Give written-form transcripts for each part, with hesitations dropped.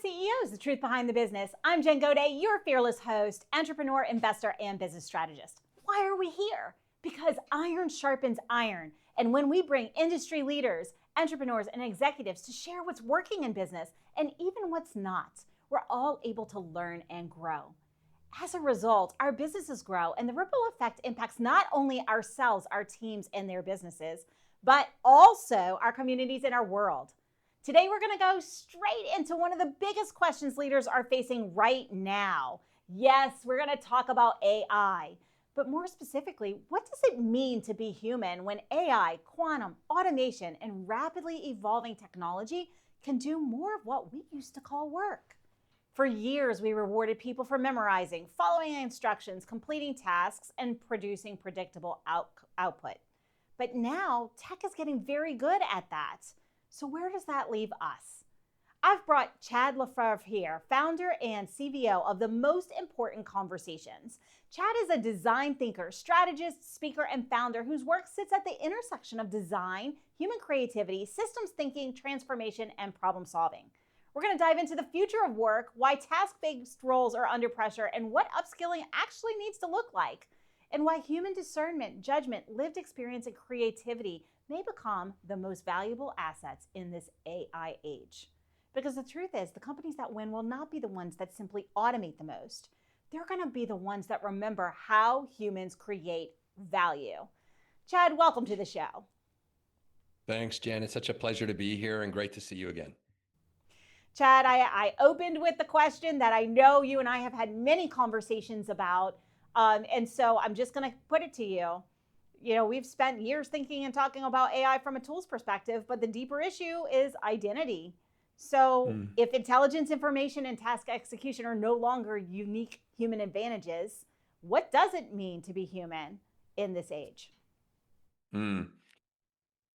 CEOs, the truth behind the business. I'm Jen Gaudet, your fearless host, entrepreneur, investor, and business strategist. Why are we here? Because iron sharpens iron. And when we bring industry leaders, entrepreneurs, and executives to share what's working in business and even what's not, we're all able to learn and grow. As a result, our businesses grow, and the ripple effect impacts not only ourselves, our teams, and their businesses, but also our communities and our world. Today, we're going to go straight into one of the biggest questions leaders are facing right now. Yes, we're going to talk about AI, but more specifically, what does it mean to be human when AI, quantum, automation, and rapidly evolving technology can do more of what we used to call work? For years, we rewarded people for memorizing, following instructions, completing tasks, and producing predictable output. But now, tech is getting very good at that. So where does that leave us? I've brought Chad Lefevre here, founder and CVO of The Most Important Conversations. Chad is a design thinker, strategist, speaker, and founder whose work sits at the intersection of design, human creativity, systems thinking, transformation, and problem solving. We're going to dive into the future of work, why task-based roles are under pressure, and what upskilling actually needs to look like, and why human discernment, judgment, lived experience, and creativity may become the most valuable assets in this AI age. Because the truth is, the companies that win will not be the ones that simply automate the most. They're going to be the ones that remember how humans create value. Chad, welcome to the show. Thanks, Jen. It's such a pleasure to be here and great to see you again. Chad, I opened with the question that I know you and I have had many conversations about. And so I'm just going to put it to you. You know, we've spent years thinking and talking about AI from a tools perspective, but the deeper issue is identity. So if intelligence, information, and task execution are no longer unique human advantages, what does it mean to be human in this age?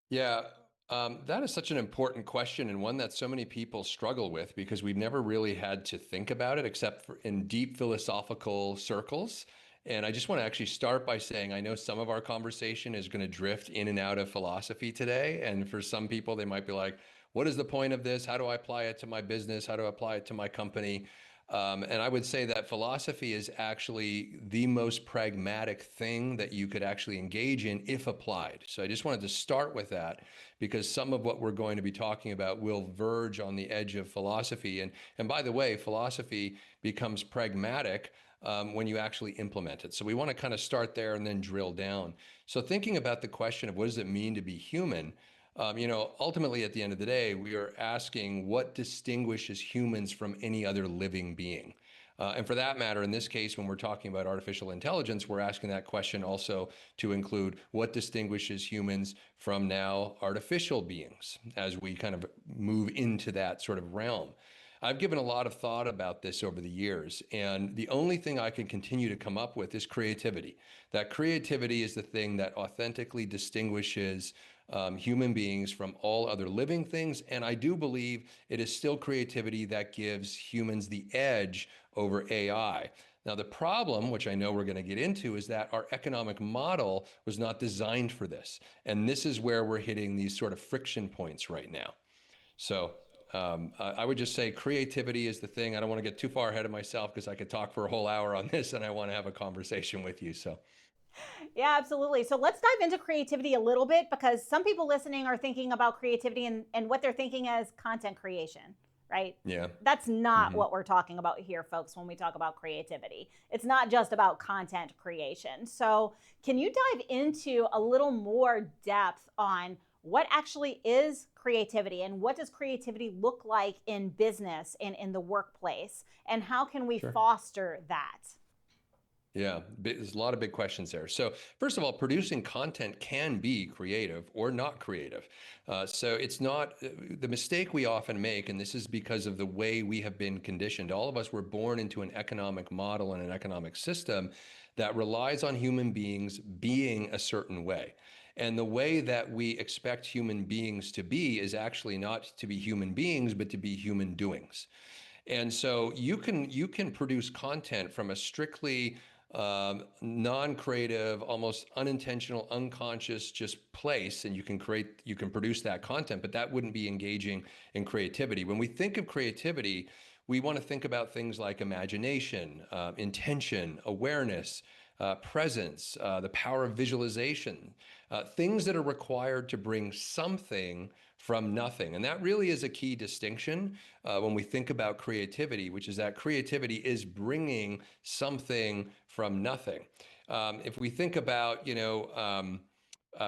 Yeah, that is such an important question and one that so many people struggle with because we've never really had to think about it except for in deep philosophical circles. And I just want to actually start by saying I know some of our conversation is going to drift in and out of philosophy today. And for some people, they might be like, what is the point of this? How do I apply it to my business? How do I apply it to my company? And I would say that philosophy is actually the most pragmatic thing that you could actually engage in if applied. So I just wanted to start with that because some of what we're going to be talking about will verge on the edge of philosophy. And by the way, philosophy becomes pragmatic when you actually implement it. So we want to kind of start there and then drill down. So thinking about the question of what does it mean to be human? Ultimately at the end of the day, we are asking what distinguishes humans from any other living being. And for that matter, in this case, when we're talking about artificial intelligence, we're asking that question also to include what distinguishes humans from now artificial beings as we kind of move into that sort of realm. I've given a lot of thought about this over the years, and the only thing I can continue to come up with is creativity. That creativity is the thing that authentically distinguishes human beings from all other living things, and I do believe it is still creativity that gives humans the edge over AI. Now, the problem, which I know we're going to get into, is that our economic model was not designed for this, and this is where we're hitting these sort of friction points right now. So I would just say creativity is the thing. I don't want to get too far ahead of myself because I could talk for a whole hour on this and I want to have a conversation with you. So. Yeah, absolutely. So let's dive into creativity a little bit because some people listening are thinking about creativity and what they're thinking as content creation, right? Yeah. That's not what we're talking about here, folks, when we talk about creativity. It's not just about content creation. So can you dive into a little more depth on what actually is creativity and what does creativity look like in business and in the workplace? And how can we foster that? Yeah, there's a lot of big questions there. So first of all, producing content can be creative or not creative. So it's not the mistake we often make, and this is because of the way we have been conditioned. All of us were born into an economic model and an economic system that relies on human beings being a certain way. And the way that we expect human beings to be is actually not to be human beings, but to be human doings. And so you can produce content from a strictly non-creative, almost unintentional, unconscious just place, and you can produce that content, but that wouldn't be engaging in creativity. When we think of creativity, we want to think about things like imagination, intention, awareness, presence, the power of visualization, things that are required to bring something from nothing. And that really is a key distinction when we think about creativity, which is that creativity is bringing something from nothing. If we think about,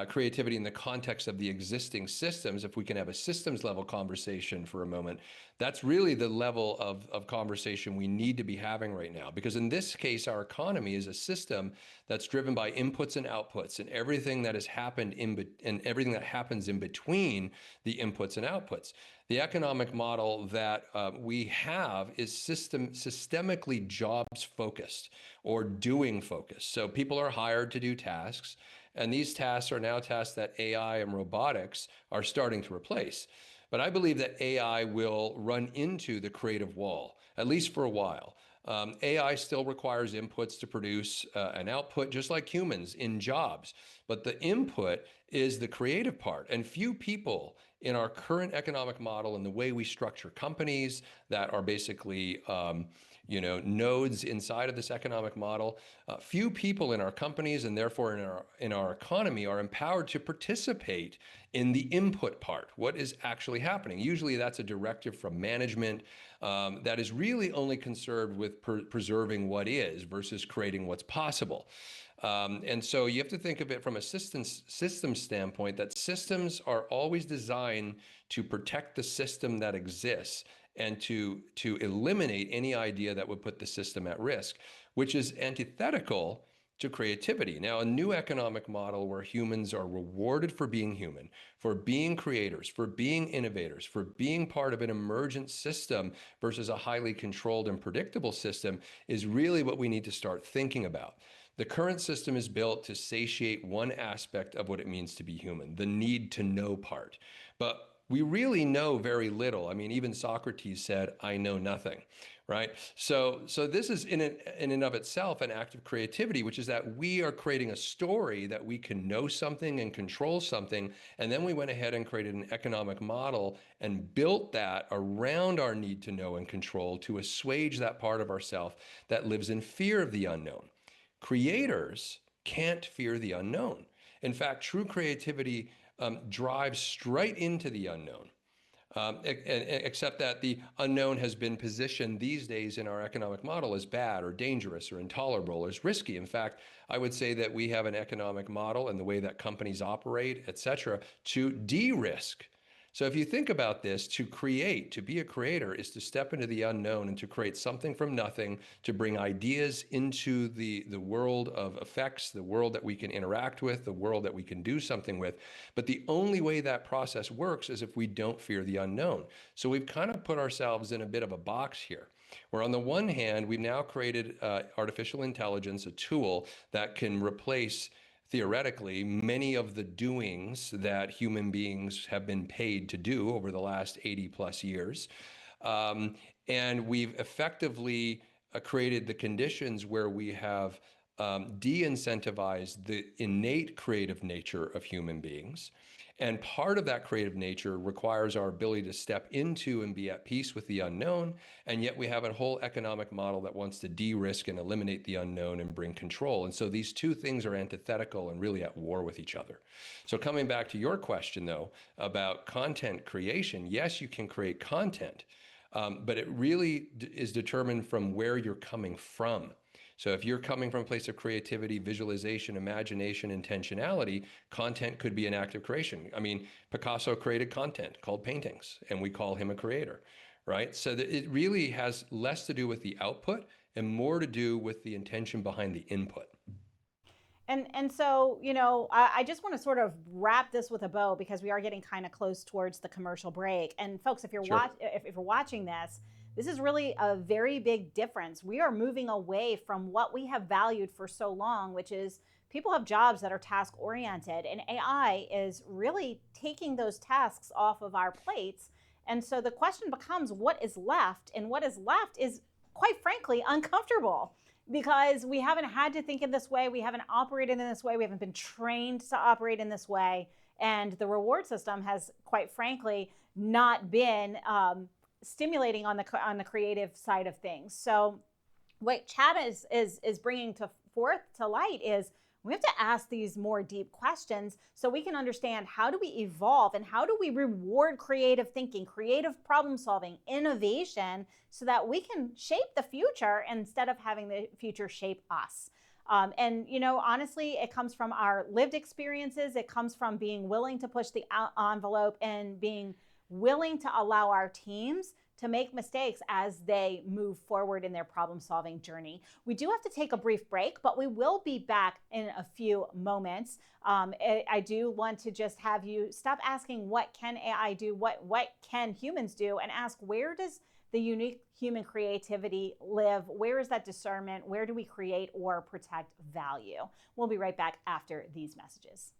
creativity in the context of the existing systems, if we can have a systems level conversation for a moment, that's really the level of conversation we need to be having right now. Because in this case, our economy is a system that's driven by inputs and outputs, and everything that has happened and everything that happens in between the inputs and outputs. The economic model that we have is systemically jobs focused or doing focused. So people are hired to do tasks, and these tasks are now tasks that AI and robotics are starting to replace. But I believe that AI will run into the creative wall, at least for a while. AI still requires inputs to produce an output, just like humans in jobs. But the input is the creative part. And few people in our current economic model and the way we structure companies that are basically nodes inside of this economic model, few people in our companies and therefore in our economy are empowered to participate in the input part. What is actually happening? Usually that's a directive from management that is really only concerned with preserving what is versus creating what's possible. And so you have to think of it from a system standpoint, that systems are always designed to protect the system that exists and to eliminate any idea that would put the system at risk, which is antithetical to creativity. Now, a new economic model where humans are rewarded for being human, for being creators, for being innovators, for being part of an emergent system versus a highly controlled and predictable system is really what we need to start thinking about. The current system is built to satiate one aspect of what it means to be human, the need to know part. But we really know very little. I mean, even Socrates said, "I know nothing," right? So this is in and of itself an act of creativity, which is that we are creating a story that we can know something and control something. And then we went ahead and created an economic model and built that around our need to know and control to assuage that part of ourself that lives in fear of the unknown. Creators can't fear the unknown. In fact, true creativity drives straight into the unknown, except that the unknown has been positioned these days in our economic model as bad or dangerous or intolerable or as risky. In fact, I would say that we have an economic model and the way that companies operate, et cetera, to de-risk. So if you think about this, to be a creator is to step into the unknown and to create something from nothing, to bring ideas into the world of effects, the world that we can interact with, the world that we can do something with. But the only way that process works is if we don't fear the unknown. So we've kind of put ourselves in a bit of a box here, where on the one hand, we've now created artificial intelligence, a tool that can replace theoretically, many of the doings that human beings have been paid to do over the last 80 plus years. And we've effectively created the conditions where we have de-incentivized the innate creative nature of human beings. And part of that creative nature requires our ability to step into and be at peace with the unknown. And yet we have a whole economic model that wants to de-risk and eliminate the unknown and bring control. And so these two things are antithetical and really at war with each other. So coming back to your question, though, about content creation, yes, you can create content, but it really is determined from where you're coming from. So if you're coming from a place of creativity, visualization, imagination, intentionality, content could be an act of creation. I mean, Picasso created content called paintings, and we call him a creator, right? So that it really has less to do with the output and more to do with the intention behind the input. And so, I just want to sort of wrap this with a bow because we are getting kind of close towards the commercial break. And folks, if you're watching this, this is really a very big difference. We are moving away from what we have valued for so long, which is people have jobs that are task oriented, and AI is really taking those tasks off of our plates. And so the question becomes, what is left? And what is left is, quite frankly, uncomfortable, because we haven't had to think in this way. We haven't operated in this way. We haven't been trained to operate in this way. And the reward system has, quite frankly, not been stimulating on the creative side of things. So what Chad is bringing to forth to light is we have to ask these more deep questions so we can understand how do we evolve and how do we reward creative thinking, creative problem solving, innovation, so that we can shape the future instead of having the future shape us. And, honestly, it comes from our lived experiences. It comes from being willing to push the envelope and being willing to allow our teams to make mistakes as they move forward in their problem-solving journey. We do have to take a brief break, but we will be back in a few moments. I do want to just have you stop asking what can AI do, what can humans do, and ask where does the unique human creativity live? Where is that discernment? Where do we create or protect value? We'll be right back after these messages.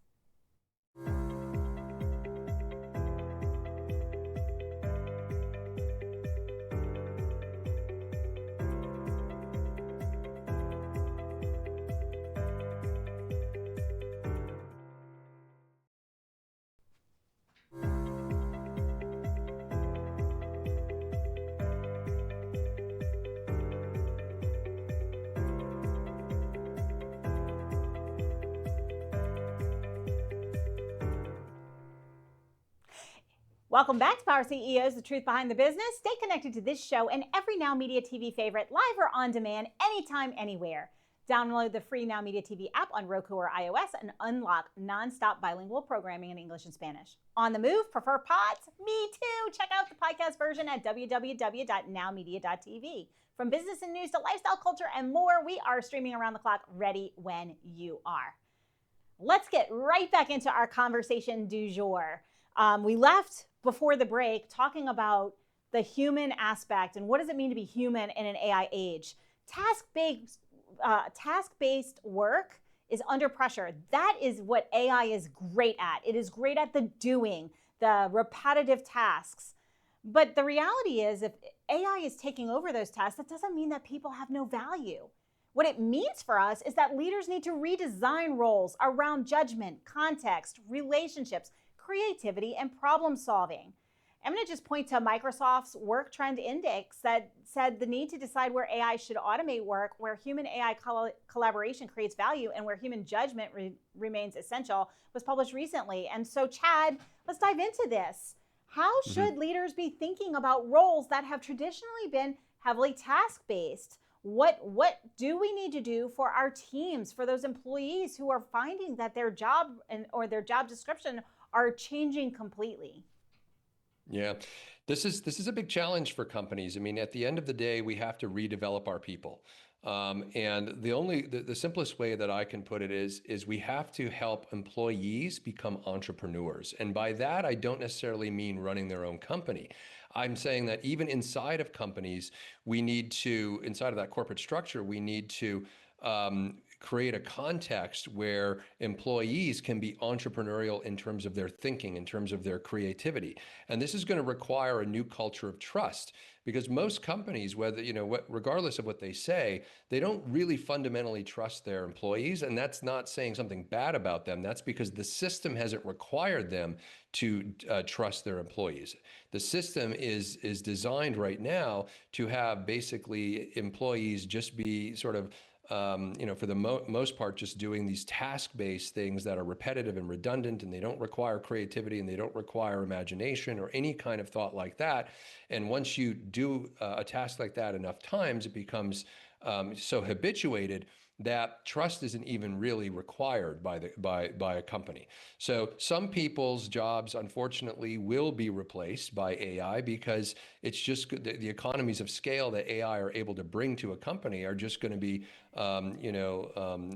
Welcome back to Power CEOs, the truth behind the business. Stay connected to this show and every Now Media TV favorite, live or on demand, anytime, anywhere. Download the free Now Media TV app on Roku or iOS and unlock nonstop bilingual programming in English and Spanish. On the move, prefer pods? Me too. Check out the podcast version at www.nowmedia.tv. From business and news to lifestyle, culture, and more, we are streaming around the clock, ready when you are. Let's get right back into our conversation du jour. We left before the break talking about the human aspect and what does it mean to be human in an AI age. Task-based work is under pressure. That is what AI is great at. It is great at the doing, the repetitive tasks. But the reality is, if AI is taking over those tasks, that doesn't mean that people have no value. What it means for us is that leaders need to redesign roles around judgment, context, relationships, creativity, and problem solving. I'm going to just point to Microsoft's Work Trend Index that said the need to decide where AI should automate work, where human AI collaboration creates value, and where human judgment remains essential, was published recently. And so, Chad, let's dive into this. How should leaders be thinking about roles that have traditionally been heavily task-based? What do we need to do for our teams, for those employees who are finding that their job or their job description are changing completely? Yeah, this is a big challenge for companies. I mean, at the end of the day, we have to redevelop our people. And the simplest way that I can put it is we have to help employees become entrepreneurs. And by that, I don't necessarily mean running their own company. I'm saying that even inside of companies, inside of that corporate structure, we need to create a context where employees can be entrepreneurial in terms of their thinking, in terms of their creativity. And this is going to require a new culture of trust, because most companies, regardless of what they say, they don't really fundamentally trust their employees. And that's not saying something bad about them. That's because the system hasn't required them to trust their employees. The system is designed right now to have basically employees just be sort of for the most part, just doing these task-based things that are repetitive and redundant, and they don't require creativity and they don't require imagination or any kind of thought like that. And once you do a task like that enough times, it becomes so habituated that trust isn't even really required by a company. So some people's jobs, unfortunately, will be replaced by AI because it's just the economies of scale that AI are able to bring to a company are just going to be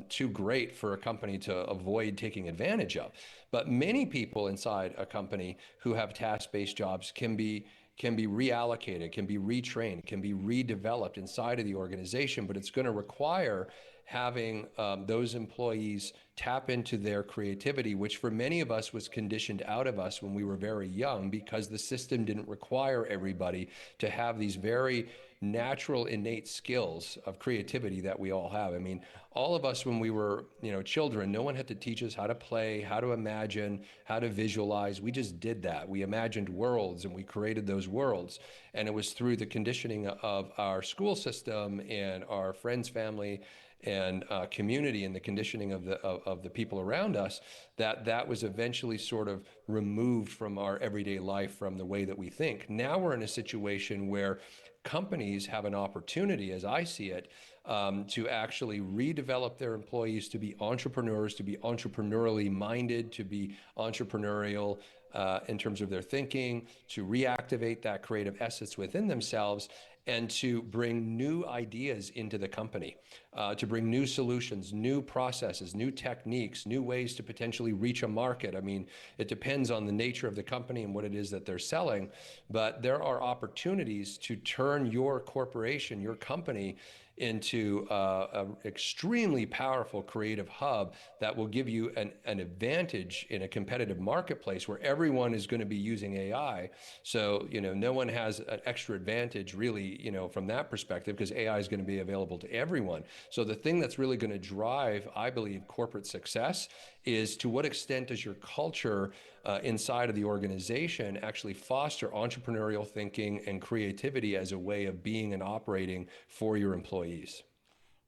too great for a company to avoid taking advantage of. But many people inside a company who have task-based jobs can be reallocated, can be retrained, can be redeveloped inside of the organization, but it's going to require having those employees tap into their creativity, which for many of us was conditioned out of us when we were very young because the system didn't require everybody to have these very natural innate skills of creativity that we all have. I mean, all of us when we were, children, no one had to teach us how to play, how to imagine, how to visualize. We just did that. We imagined worlds and we created those worlds. And it was through the conditioning of our school system and our friends, family, and community, and the conditioning of the people around us, that was eventually sort of removed from our everyday life, from the way that we think. Now we're in a situation where companies have an opportunity, as I see it, to actually redevelop their employees to be entrepreneurs, to be entrepreneurially minded, to be entrepreneurial in terms of their thinking, to reactivate that creative essence within themselves, and to bring new ideas into the company, to bring new solutions, new processes, new techniques, new ways to potentially reach a market. I mean, it depends on the nature of the company and what it is that they're selling, but there are opportunities to turn your corporation, your company, into an extremely powerful creative hub that will give you an advantage in a competitive marketplace where everyone is going to be using AI. So, no one has an extra advantage really, from that perspective, because AI is going to be available to everyone. So the thing that's really going to drive, I believe, corporate success is to what extent does your culture inside of the organization actually foster entrepreneurial thinking and creativity as a way of being and operating for your employees.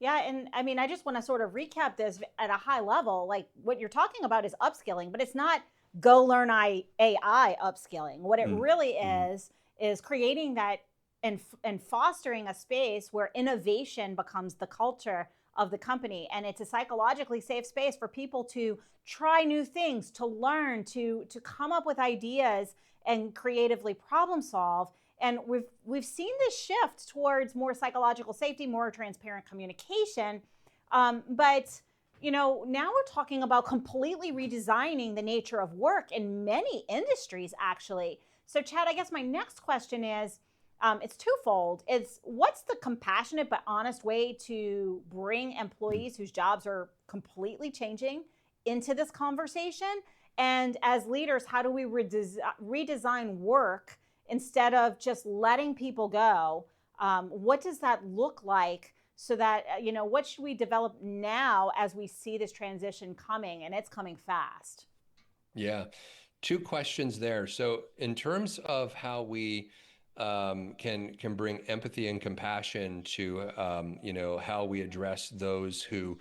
Yeah, and I mean, I just want to sort of recap this at a high level. Like what you're talking about is upskilling, but it's not go learn AI upskilling. What it really Mm-hmm. is creating that and fostering a space where innovation becomes the culture of the company, and it's a psychologically safe space for people to try new things, to learn, to come up with ideas and creatively problem solve. And we've seen this shift towards more psychological safety, more transparent communication. But now we're talking about completely redesigning the nature of work in many industries, actually. So, Chad, I guess my next question is, it's twofold. It's what's the compassionate but honest way to bring employees whose jobs are completely changing into this conversation? And as leaders, how do we redesign work instead of just letting people go? What does that look like? So that, what should we develop now as we see this transition coming, and it's coming fast? Yeah, two questions there. So, in terms of how we can bring empathy and compassion to how we address those who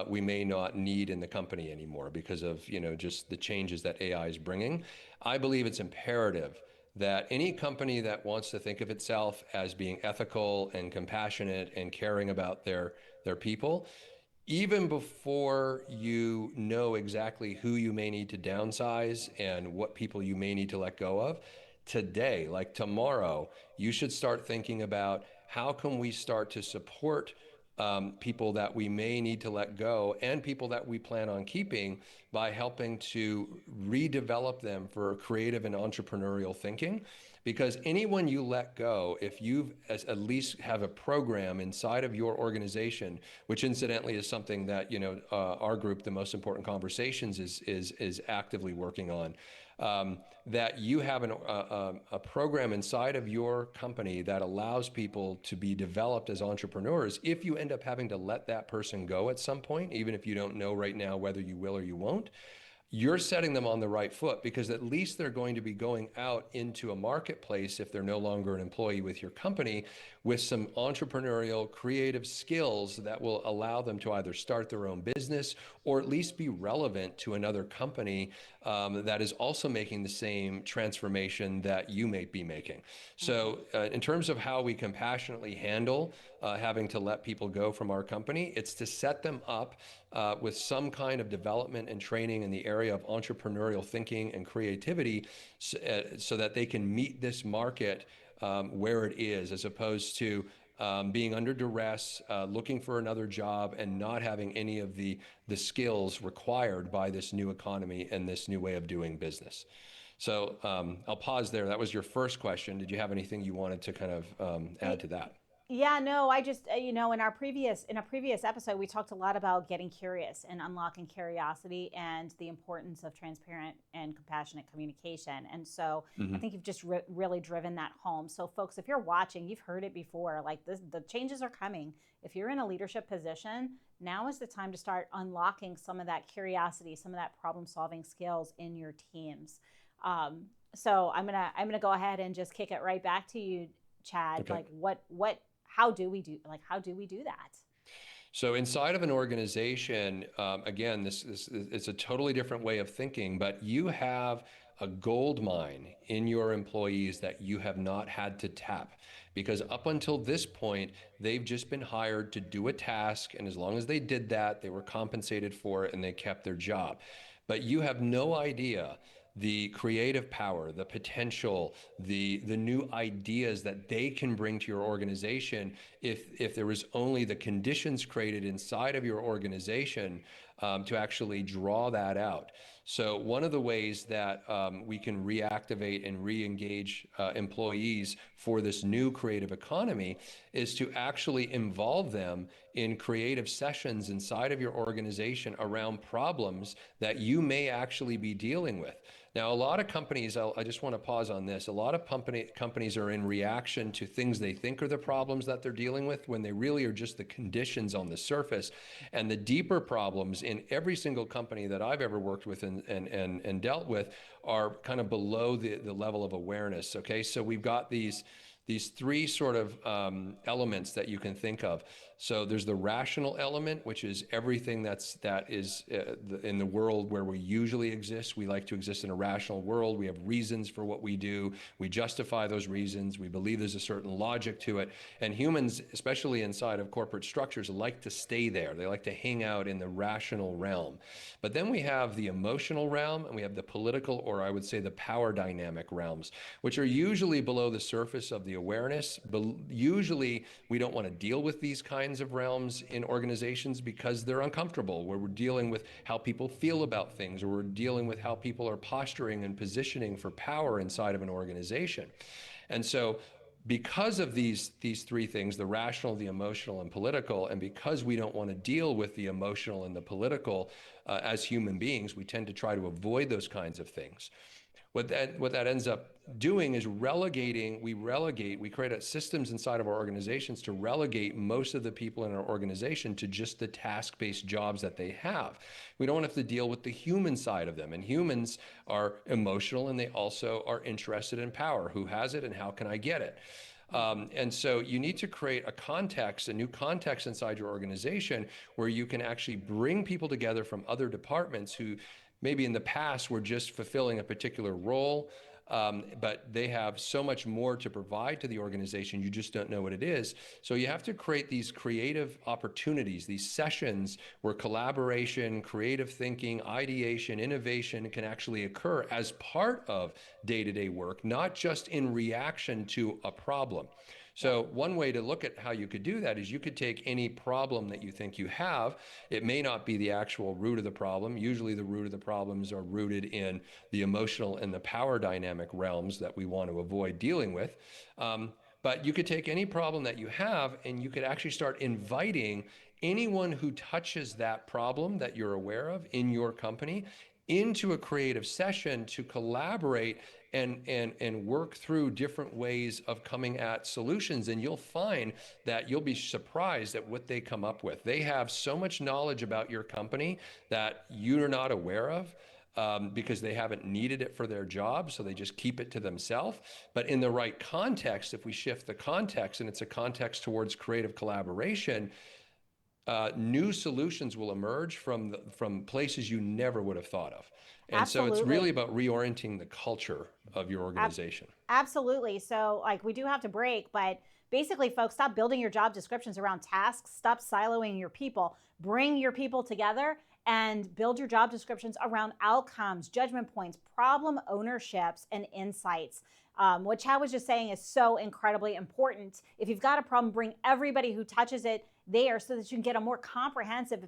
we may not need in the company anymore because of just the changes that AI is bringing, I believe it's imperative that any company that wants to think of itself as being ethical and compassionate and caring about their people, even before you know exactly who you may need to downsize and what people you may need to let go of, today, like tomorrow, you should start thinking about how can we start to support people that we may need to let go and people that we plan on keeping by helping to redevelop them for creative and entrepreneurial thinking. Because anyone you let go, if you at least have a program inside of your organization, which incidentally is something that our group, the Most Important Conversations, is actively working on. That you have a program inside of your company that allows people to be developed as entrepreneurs. If you end up having to let that person go at some point, even if you don't know right now whether you will or you won't, you're setting them on the right foot because at least they're going to be going out into a marketplace if they're no longer an employee with your company with some entrepreneurial creative skills that will allow them to either start their own business or at least be relevant to another company that is also making the same transformation that you may be making. So in terms of how we compassionately handle having to let people go from our company, it's to set them up with some kind of development and training in the area of entrepreneurial thinking and creativity so that they can meet this market where it is, as opposed to being under duress, looking for another job, and not having any of the skills required by this new economy and this new way of doing business. So I'll pause there. That was your first question. Did you have anything you wanted to kind of add to that? Yeah, no, I just in a previous episode we talked a lot about getting curious and unlocking curiosity and the importance of transparent and compassionate communication. And so I Hmm. think you've just really driven that home. So folks, if you're watching, you've heard it before, like the changes are coming. If you're in a leadership position, now is the time to start unlocking some of that curiosity, some of that problem solving skills in your teams. So I'm gonna go ahead and just kick it right back to you, Chad. Okay. Like what how do we do that? So inside of an organization, again, this it's a totally different way of thinking, but you have a gold mine in your employees that you have not had to tap because up until this point, they've just been hired to do a task. And as long as they did that, they were compensated for it and they kept their job. But you have no idea the creative power, the potential, the new ideas that they can bring to your organization if there was only the conditions created inside of your organization to actually draw that out. So one of the ways that we can reactivate and re-engage employees for this new creative economy is to actually involve them in creative sessions inside of your organization around problems that you may actually be dealing with. Now, a lot of companies, I just want to pause on this. A lot of companies are in reaction to things they think are the problems that they're dealing with when they really are just the conditions on the surface. And the deeper problems in every single company that I've ever worked with and dealt with are kind of below the level of awareness. Okay, so we've got these three sort of elements that you can think of. So there's the rational element, which is everything that is in the world where we usually exist. We like to exist in a rational world. We have reasons for what we do. We justify those reasons. We believe there's a certain logic to it. And humans, especially inside of corporate structures, like to stay there. They like to hang out in the rational realm. But then we have the emotional realm and we have the political, or I would say the power dynamic realms, which are usually below the surface of the awareness. But usually we don't want to deal with these kinds of realms in organizations because they're uncomfortable, where we're dealing with how people feel about things, or we're dealing with how people are posturing and positioning for power inside of an organization. And so because of these three things, the rational, the emotional, and political, and because we don't want to deal with the emotional and the political as human beings, we tend to try to avoid those kinds of things. What that ends up doing is we create systems inside of our organizations to relegate most of the people in our organization to just the task-based jobs that they have. We don't have to deal with the human side of them. And humans are emotional and they also are interested in power. Who has it and how can I get it? And so you need to create a new context inside your organization where you can actually bring people together from other departments who maybe in the past were just fulfilling a particular role, but they have so much more to provide to the organization. You just don't know what it is. So you have to create these creative opportunities, these sessions where collaboration, creative thinking, ideation, innovation can actually occur as part of day-to-day work, not just in reaction to a problem. Yeah. So one way to look at how you could do that is you could take any problem that you think you have. It may not be the actual root of the problem. Usually the root of the problems are rooted in the emotional and the power dynamic realms that we want to avoid dealing with. But you could take any problem that you have and you could actually start inviting anyone who touches that problem that you're aware of in your company into a creative session to collaborate and work through different ways of coming at solutions. And you'll find that you'll be surprised at what they come up with. They have so much knowledge about your company that you're not aware of. Because they haven't needed it for their job, so they just keep it to themselves. But in the right context, if we shift the context and it's a context towards creative collaboration, new solutions will emerge from places you never would have thought of. And so it's really Absolutely. about reorienting the culture of your Ab- organization. Absolutely. So, like, we do have to break, but basically, folks, stop building your job descriptions around tasks. Stop siloing your people. Bring your people together and build your job descriptions around outcomes, judgment points, problem ownerships, and insights. What Chad was just saying is so incredibly important. If you've got a problem, bring everybody who touches it there so that you can get a more comprehensive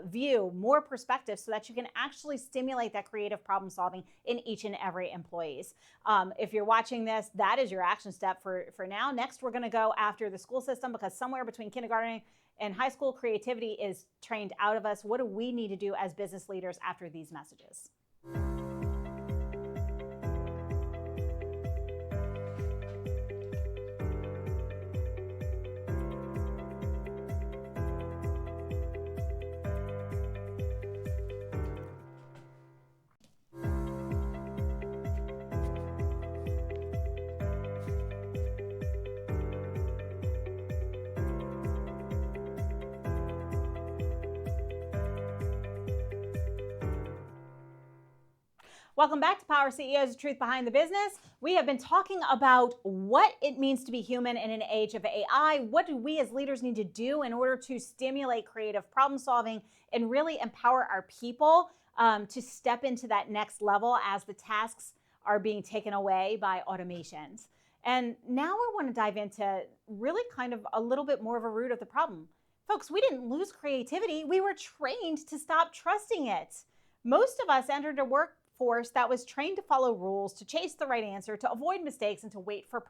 view, more perspective, so that you can actually stimulate that creative problem solving in each and every employees. If you're watching this, that is your action step for now. Next, we're going to go after the school system, because somewhere between kindergarten and high school, creativity is trained out of us. What do we need to do as business leaders after these messages? Welcome back to Power CEOs, the truth behind the business. We have been talking about what it means to be human in an age of AI. What do we as leaders need to do in order to stimulate creative problem solving and really empower our people to step into that next level as the tasks are being taken away by automations? And now we want to dive into really kind of a little bit more of a root of the problem. Folks, we didn't lose creativity. We were trained to stop trusting it. Most of us entered a workforce that was trained to follow rules, to chase the right answer, to avoid mistakes, and to wait for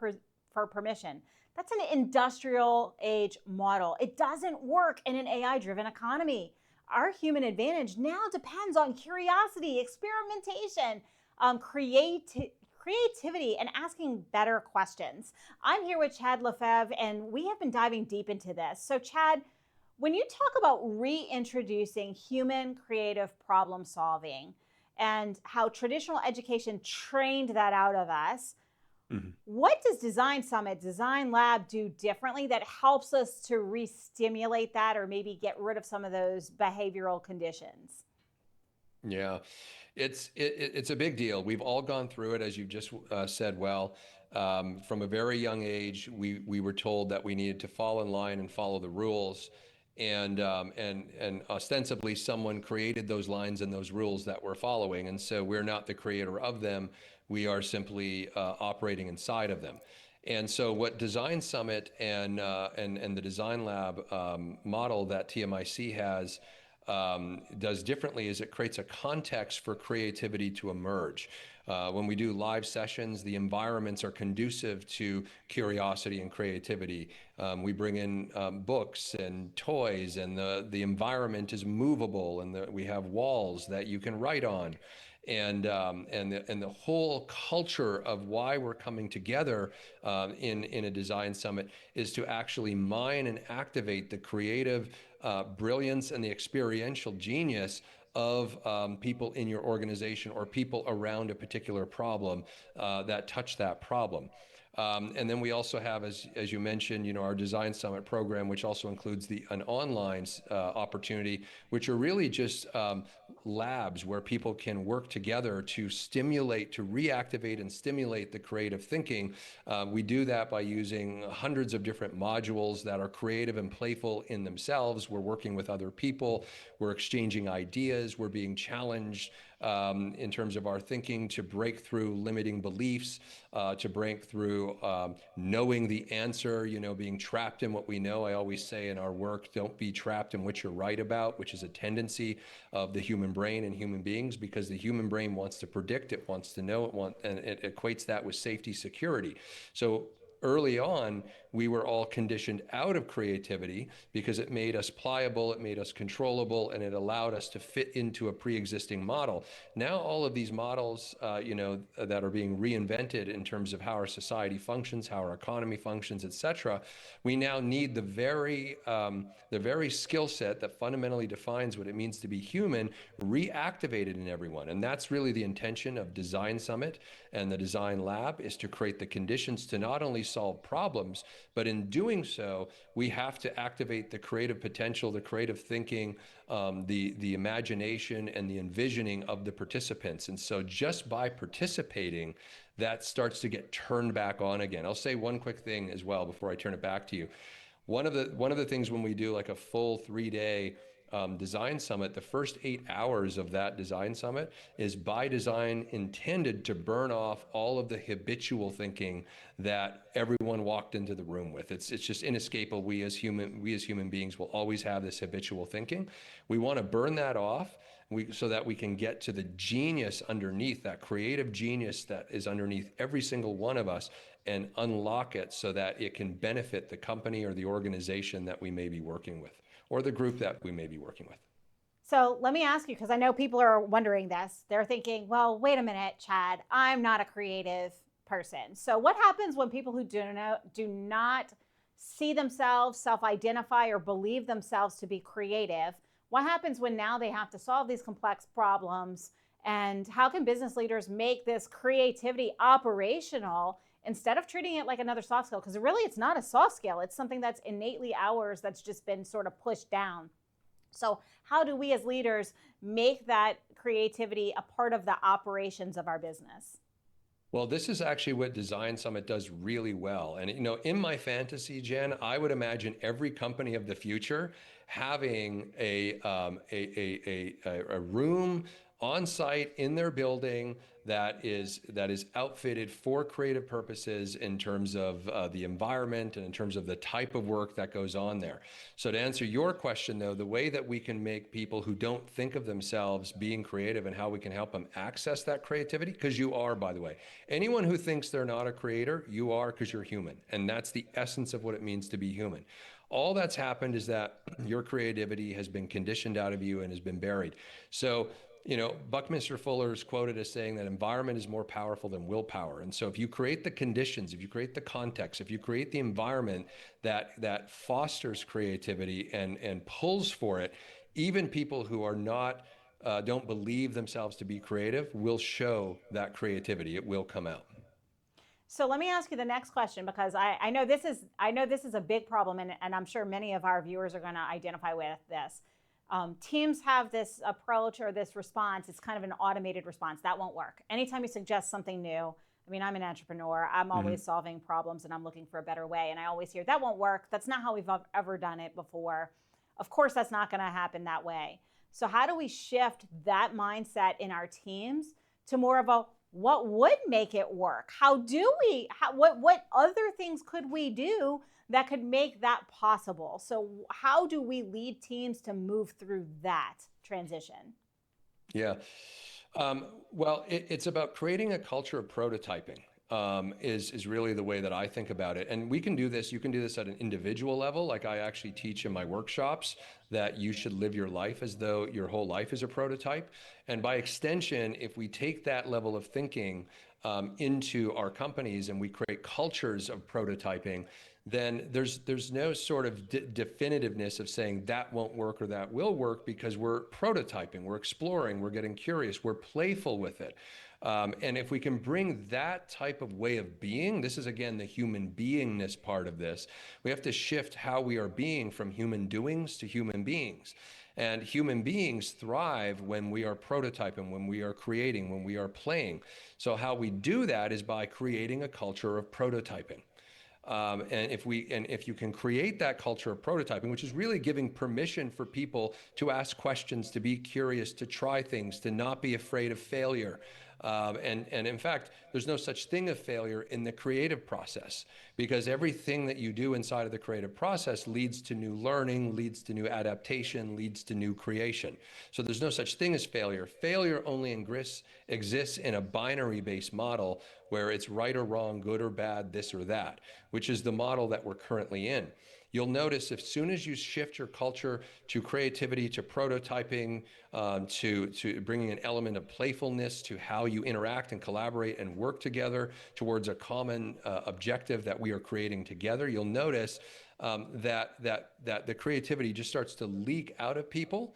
permission. That's an industrial age model. It doesn't work in an AI-driven economy. Our human advantage now depends on curiosity, experimentation, creativity, and asking better questions. I'm here with Chad Lefevre, and we have been diving deep into this. So Chad, when you talk about reintroducing human creative problem solving, and how traditional education trained that out of us, what does Design Summit, Design Lab do differently that helps us to re-stimulate that, or maybe get rid of some of those behavioral conditions? Yeah, it's a big deal. We've all gone through it, as you've just said. Well, from a very young age, we were told that we needed to fall in line and follow the rules. And ostensibly someone created those lines and those rules that we're following, and so we're not the creator of them. We are simply operating inside of them. And so what Design Summit and the Design Lab model that TMIC has does differently is it creates a context for creativity to emerge. When we do live sessions, the environments are conducive to curiosity and creativity. We bring in books and toys, and the environment is movable, and we have walls that you can write on. And the whole culture of why we're coming together in a design summit is to actually mine and activate the creative brilliance and the experiential genius of people in your organization or people around a particular problem that touch that problem. And then we also have, as you mentioned, our Design Summit program, which also includes an online opportunity, which are really just labs where people can work together to stimulate, to reactivate and stimulate the creative thinking. We do that by using hundreds of different modules that are creative and playful in themselves. We're working with other people. We're exchanging ideas. We're being challenged in terms of our thinking to break through limiting beliefs, to break through knowing the answer, being trapped in what we know. I always say in our work, don't be trapped in what you're right about, which is a tendency of the human brain and human beings, because the human brain wants to predict, it wants to know, and it equates that with safety, security. So early on, we were all conditioned out of creativity because it made us pliable, it made us controllable, and it allowed us to fit into a pre-existing model. Now, all of these models, that are being reinvented in terms of how our society functions, how our economy functions, etc., we now need the very skill set that fundamentally defines what it means to be human reactivated in everyone. And that's really the intention of Design Summit and the Design Lab, is to create the conditions to not only solve problems, but in doing so, we have to activate the creative potential, the creative thinking, the imagination, and the envisioning of the participants. And so just by participating, that starts to get turned back on again. I'll say one quick thing as well before I turn it back to you. One of the things when we do like a full 3-day design summit, the first 8 hours of that design summit is by design intended to burn off all of the habitual thinking that everyone walked into the room with. It's just inescapable. We as human beings will always have this habitual thinking. We want to burn that off. So that we can get to the genius underneath, that creative genius that is underneath every single one of us, and unlock it so that it can benefit the company or the organization that we may be working with, or the group that we may be working with. So let me ask you, because I know people are wondering this. They're thinking, well, wait a minute, Chad, I'm not a creative person. So what happens when people who do not see themselves, self-identify, or believe themselves to be creative? What happens when now they have to solve these complex problems? And how can business leaders make this creativity operational instead of treating it like another soft skill? Because really, it's not a soft skill. It's something that's innately ours that's just been sort of pushed down. So how do we as leaders make that creativity a part of the operations of our business? Well, this is actually what Design Summit does really well. And, in my fantasy, Jen, I would imagine every company of the future having a room on site in their building that is outfitted for creative purposes in terms of the environment and in terms of the type of work that goes on there. So to answer your question, though, the way that we can make people who don't think of themselves being creative and how we can help them access that creativity, because you are, by the way, anyone who thinks they're not a creator, you are, because you're human. And that's the essence of what it means to be human. All that's happened is that your creativity has been conditioned out of you and has been buried. So, Buckminster Fuller is quoted as saying that environment is more powerful than willpower. And so if you create the conditions, if you create the context, if you create the environment that fosters creativity and pulls for it, even people who are not, don't believe themselves to be creative will show that creativity. It will come out. So let me ask you the next question, because I know this is a big problem, and I'm sure many of our viewers are going to identify with this. Teams have this approach or this response. It's kind of an automated response. That won't work. Anytime you suggest something new, I mean, I'm an entrepreneur. I'm always solving problems and I'm looking for a better way. And I always hear, that won't work. That's not how we've ever done it before. Of course, that's not going to happen that way. So how do we shift that mindset in our teams to more of a, what would make it work? What other things could we do that could make that possible? So how do we lead teams to move through that transition? Yeah. Well, it's about creating a culture of prototyping. Is really the way that I think about it. And we can do this. You can do this at an individual level. Like I actually teach in my workshops that you should live your life as though your whole life is a prototype. And by extension, if we take that level of thinking into our companies and we create cultures of prototyping, then there's no sort of definitiveness of saying that won't work or that will work, because we're prototyping, we're exploring, we're getting curious, we're playful with it. And if we can bring that type of way of being, this is again the human beingness part of this, we have to shift how we are being from human doings to human beings. And human beings thrive when we are prototyping, when we are creating, when we are playing. So how we do that is by creating a culture of prototyping. And if you can create that culture of prototyping, which is really giving permission for people to ask questions, to be curious, to try things, to not be afraid of failure. And in fact, there's no such thing of failure in the creative process, because everything that you do inside of the creative process leads to new learning, leads to new adaptation, leads to new creation. So there's no such thing as failure. Failure only exists in a binary-based model where it's right or wrong, good or bad, this or that, which is the model that we're currently in. You'll notice as soon as you shift your culture to creativity, to prototyping, to bringing an element of playfulness to how you interact and collaborate and work together towards a common objective that we are creating together, you'll notice that the creativity just starts to leak out of people.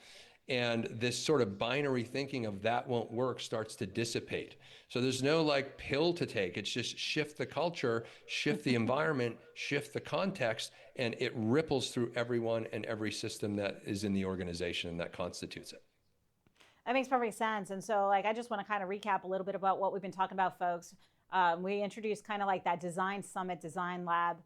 And this sort of binary thinking of that won't work starts to dissipate. So there's no like pill to take. It's just shift the culture, shift the environment, shift the context, and it ripples through everyone and every system that is in the organization and that constitutes it. That makes perfect sense. And so I just want to kind of recap a little bit about what we've been talking about, folks. We introduced kind of like that design summit, design lab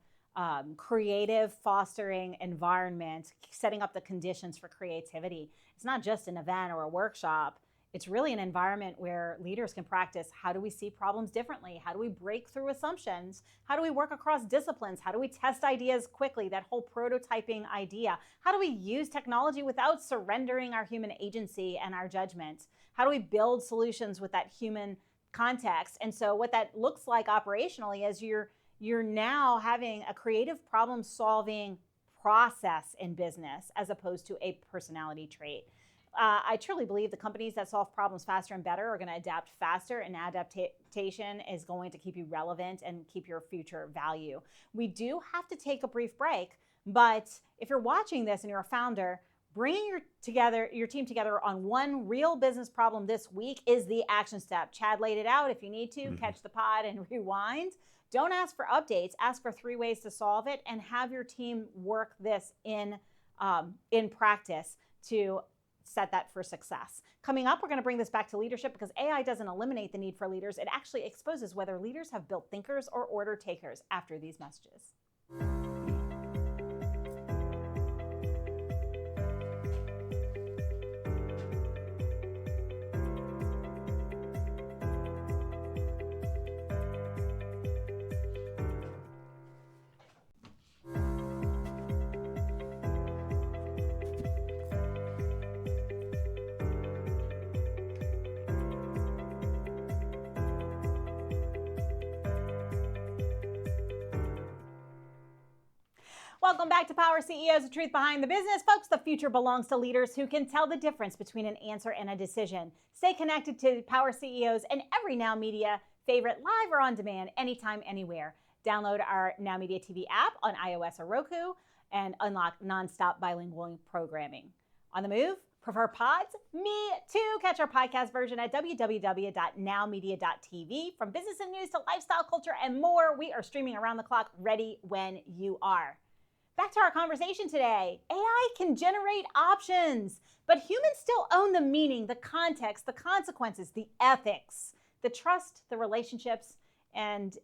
creative, fostering environment, setting up the conditions for creativity. It's not just an event or a workshop. It's really an environment where leaders can practice, how do we see problems differently? How do we break through assumptions? How do we work across disciplines? How do we test ideas quickly? That whole prototyping idea. How do we use technology without surrendering our human agency and our judgment? How do we build solutions with that human context? And so what that looks like operationally is you're now having a creative problem solving process in business as opposed to a personality trait. I truly believe the companies that solve problems faster and better are going to adapt faster, and adaptation is going to keep you relevant and keep your future value. We do have to take a brief break, but if you're watching this and you're a founder, bringing your team together on one real business problem this week is the action step. Chad laid it out. If you need to, catch the pod and rewind. Don't ask for updates. Ask for 3 ways to solve it, and have your team work this in practice to set that for success. Coming up, we're going to bring this back to leadership, because AI doesn't eliminate the need for leaders. It actually exposes whether leaders have built thinkers or order takers after these messages. Welcome back to Power CEOs, the truth behind the business. Folks, the future belongs to leaders who can tell the difference between an answer and a decision. Stay connected to Power CEOs and every Now Media favorite, live or on demand, anytime, anywhere. Download our Now Media TV app on iOS or Roku and unlock nonstop bilingual programming. On the move? Prefer pods? Me too. Catch our podcast version at www.nowmedia.tv. From business and news to lifestyle, culture, and more, we are streaming around the clock, ready when you are. Back to our conversation today. AI can generate options, but humans still own the meaning, the context, the consequences, the ethics, the trust, the relationships, and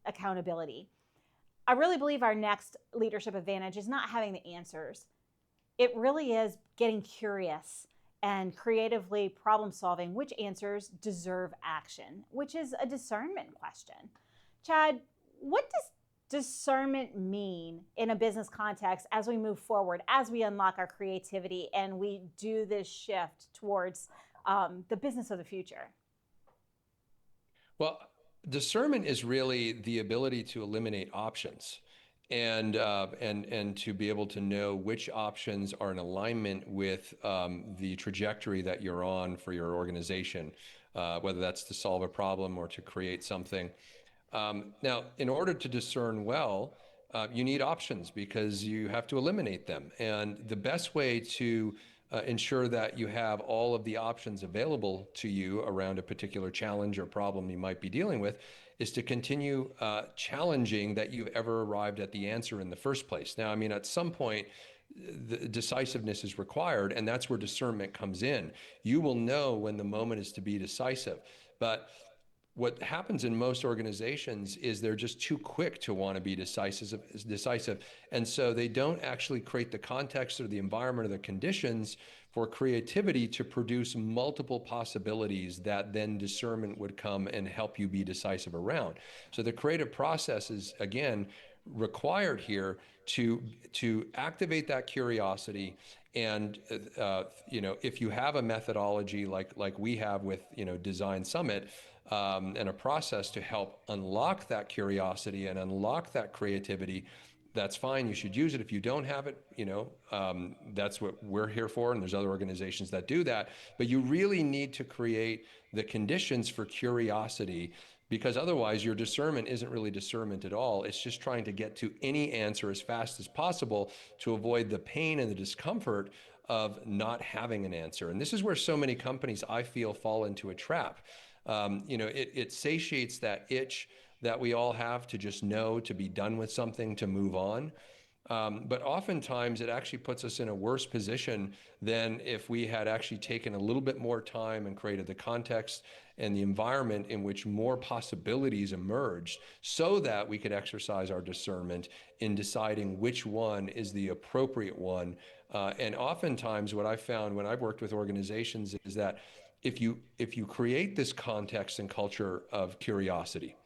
accountability. I really believe our next leadership advantage is not having the answers. It really is getting curious and creatively problem solving which answers deserve action, which is a discernment question. Chad, what does discernment mean in a business context as we move forward, as we unlock our creativity and we do this shift towards the business of the future? Well, discernment is really the ability to eliminate options and to be able to know which options are in alignment with the trajectory that you're on for your organization, whether that's to solve a problem or to create something. Now, in order to discern well, you need options, because you have to eliminate them. And the best way to ensure that you have all of the options available to you around a particular challenge or problem you might be dealing with is to continue challenging that you've ever arrived at the answer in the first place. Now, I mean, at some point, the decisiveness is required, and that's where discernment comes in. You will know when the moment is to be decisive. But what happens in most organizations is they're just too quick to want to be decisive. And so they don't actually create the context or the environment or the conditions for creativity to produce multiple possibilities that then discernment would come and help you be decisive around. So the creative process is, again, required here to activate that curiosity. And if you have a methodology like we have with Design Summit, and a process to help unlock that curiosity and unlock that creativity, that's fine. You should use it. If you don't have it, that's what we're here for. And there's other organizations that do that. But you really need to create the conditions for curiosity, because otherwise your discernment isn't really discernment at all. It's just trying to get to any answer as fast as possible to avoid the pain and the discomfort of not having an answer. And this is where so many companies, I feel, fall into a trap. It satiates that itch that we all have to just know, to be done with something, to move on. But oftentimes it actually puts us in a worse position than if we had actually taken a little bit more time and created the context and the environment in which more possibilities emerged so that we could exercise our discernment in deciding which one is the appropriate one. And oftentimes what I've found when I've worked with organizations is that if you create this context and culture of curiosity,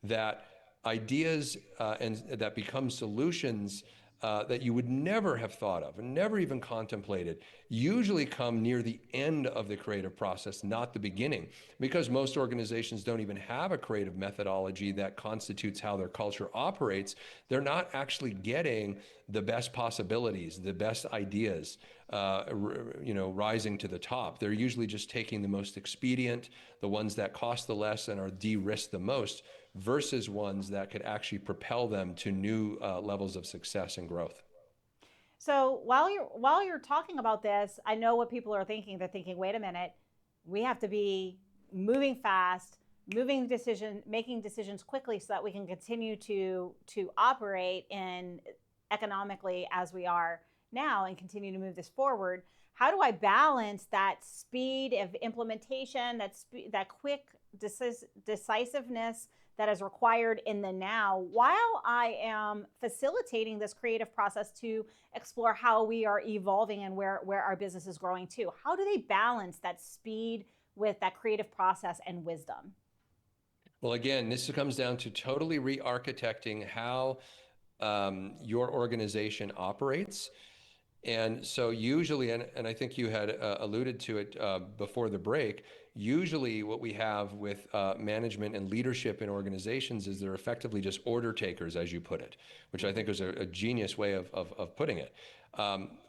that ideas and that become solutions that you would never have thought of and never even contemplated usually come near the end of the creative process, not the beginning, because most organizations don't even have a creative methodology that constitutes how their culture operates. They're not actually getting the best possibilities, the best ideas, rising to the top. They're usually just taking the most expedient, the ones that cost the less and are de-risked the most, versus ones that could actually propel them to new levels of success and growth. So while you're talking about this, I know what people are thinking. They're thinking, wait a minute, we have to be moving fast, making decisions quickly so that we can continue to operate in economically as we are now and continue to move this forward. How do I balance that speed of implementation, that quick decisiveness that is required in the now, while I am facilitating this creative process to explore how we are evolving and where our business is growing too? How do they balance that speed with that creative process and wisdom? Well, again, this comes down to totally re-architecting how your organization operates. And so usually, and I think you had alluded to it before the break, usually what we have with management and leadership in organizations is they're effectively just order takers, as you put it, which I think is a genius way of putting it.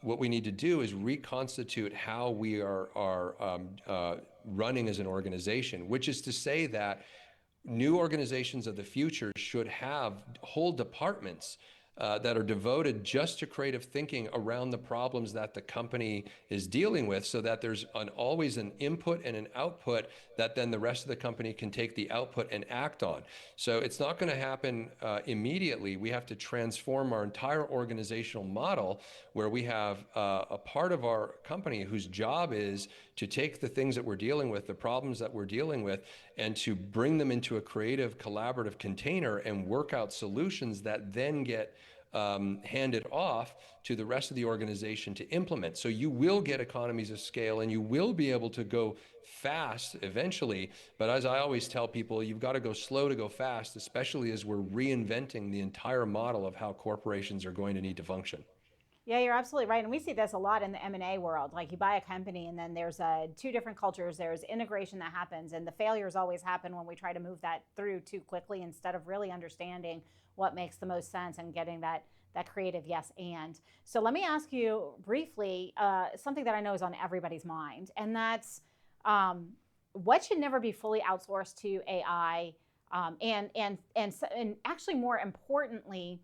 What we need to do is reconstitute how we are running as an organization, which is to say that new organizations of the future should have whole departments that are devoted just to creative thinking around the problems that the company is dealing with, so that there's always an input and an output that then the rest of the company can take the output and act on. So it's not going to happen immediately. We have to transform our entire organizational model, where we have a part of our company whose job is to take the things that we're dealing with, the problems that we're dealing with, and to bring them into a creative, collaborative container and work out solutions that then get handed off to the rest of the organization to implement. So you will get economies of scale and you will be able to go fast eventually. But as I always tell people, you've got to go slow to go fast, especially as we're reinventing the entire model of how corporations are going to need to function. Yeah, you're absolutely right. And we see this a lot in the M&A world. Like, you buy a company and then there's two different cultures. There's integration that happens, and the failures always happen when we try to move that through too quickly instead of really understanding what makes the most sense and getting that creative yes and. So let me ask you briefly something that I know is on everybody's mind, and that's what should never be fully outsourced to AI, and actually more importantly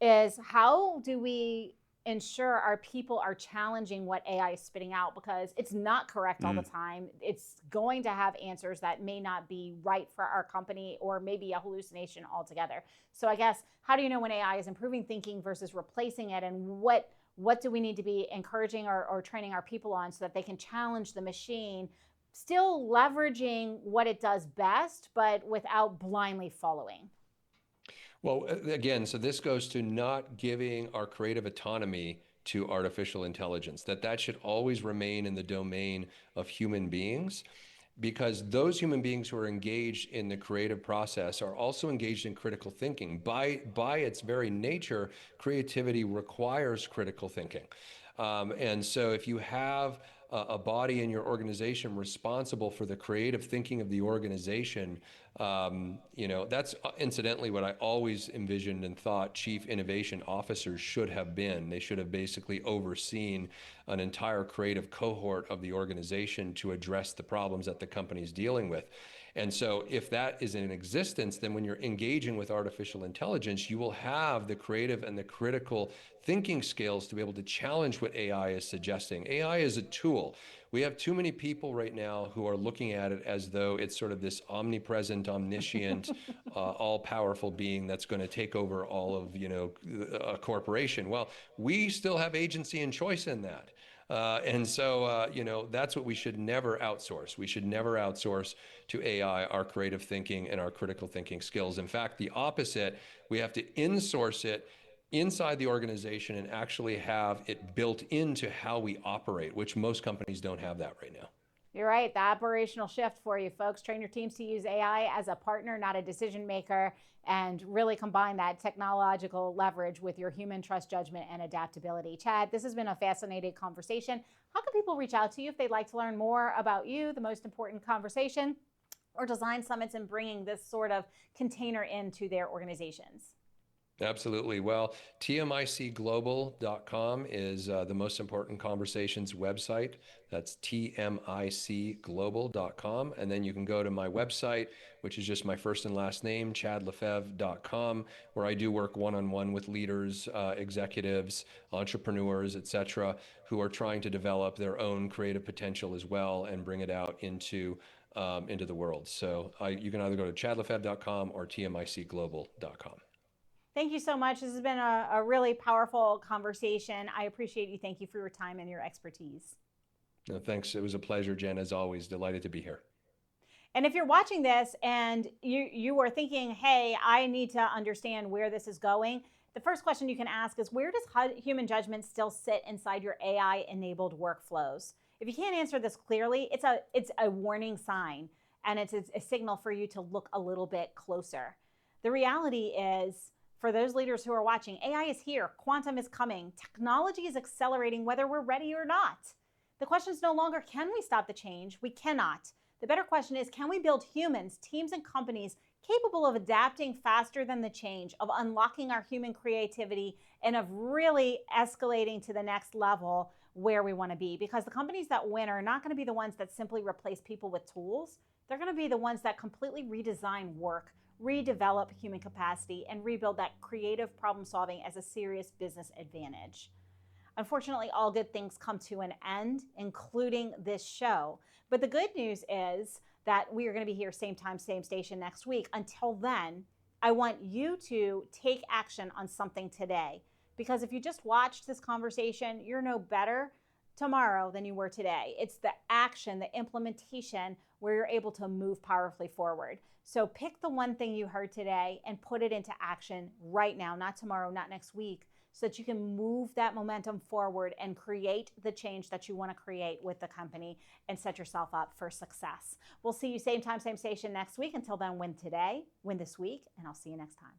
is, how do we ensure our people are challenging what AI is spitting out, because it's not correct all the time. It's going to have answers that may not be right for our company, or maybe a hallucination altogether. So I guess, how do you know when AI is improving thinking versus replacing it, and what do we need to be encouraging or training our people on so that they can challenge the machine, still leveraging what it does best, but without blindly following? Well, again, so this goes to not giving our creative autonomy to artificial intelligence, that should always remain in the domain of human beings, because those human beings who are engaged in the creative process are also engaged in critical thinking. By its very nature, creativity requires critical thinking. And so if you have a body in your organization responsible for the creative thinking of the organization, that's incidentally what I always envisioned and thought chief innovation officers should have been. They should have basically overseen an entire creative cohort of the organization to address the problems that the company is dealing with. And so if that is in existence, then when you're engaging with artificial intelligence, you will have the creative and the critical thinking skills to be able to challenge what AI is suggesting. AI is a tool. We have too many people right now who are looking at it as though it's sort of this omnipresent, omniscient, all-powerful being that's going to take over all of, a corporation. Well, we still have agency and choice in that. And so, that's what we should never outsource. We should never outsource to AI our creative thinking and our critical thinking skills. In fact, the opposite, we have to insource it inside the organization and actually have it built into how we operate, which most companies don't have that right now. You're right. The operational shift for you folks. Train your teams to use AI as a partner, not a decision maker, and really combine that technological leverage with your human trust, judgment, and adaptability. Chad, this has been a fascinating conversation. How can people reach out to you if they'd like to learn more about you, the most important conversation, or design summits and bringing this sort of container into their organizations? Absolutely. Well, tmicglobal.com is the most important conversations website. That's tmicglobal.com. And then you can go to my website, which is just my first and last name, chadlefevre.com, where I do work one-on-one with leaders, executives, entrepreneurs, etc., who are trying to develop their own creative potential as well and bring it out into the world. So you can either go to chadlefevre.com or tmicglobal.com. Thank you so much. This has been a really powerful conversation. I appreciate you. Thank you for your time and your expertise. No, thanks. It was a pleasure, Jen, as always. Delighted to be here. And if you're watching this and you are thinking, hey, I need to understand where this is going, the first question you can ask is, where does human judgment still sit inside your AI-enabled workflows? If you can't answer this clearly, it's a warning sign, and it's a signal for you to look a little bit closer. The reality is, for those leaders who are watching, AI is here, quantum is coming, technology is accelerating whether we're ready or not. The question is no longer, can we stop the change? We cannot. The better question is, can we build humans, teams, and companies capable of adapting faster than the change, of unlocking our human creativity, and of really escalating to the next level where we want to be? Because the companies that win are not going to be the ones that simply replace people with tools. They're going to be the ones that completely redesign work, redevelop human capacity, and rebuild that creative problem solving as a serious business advantage. Unfortunately, all good things come to an end, including this show. But the good news is that we are going to be here same time, same station next week. Until then, I want you to take action on something today. Because if you just watched this conversation, you're no better tomorrow than you were today. It's the action, the implementation, where you're able to move powerfully forward. So pick the one thing you heard today and put it into action right now, not tomorrow, not next week, so that you can move that momentum forward and create the change that you want to create with the company and set yourself up for success. We'll see you same time, same station next week. Until then, win today, win this week, and I'll see you next time.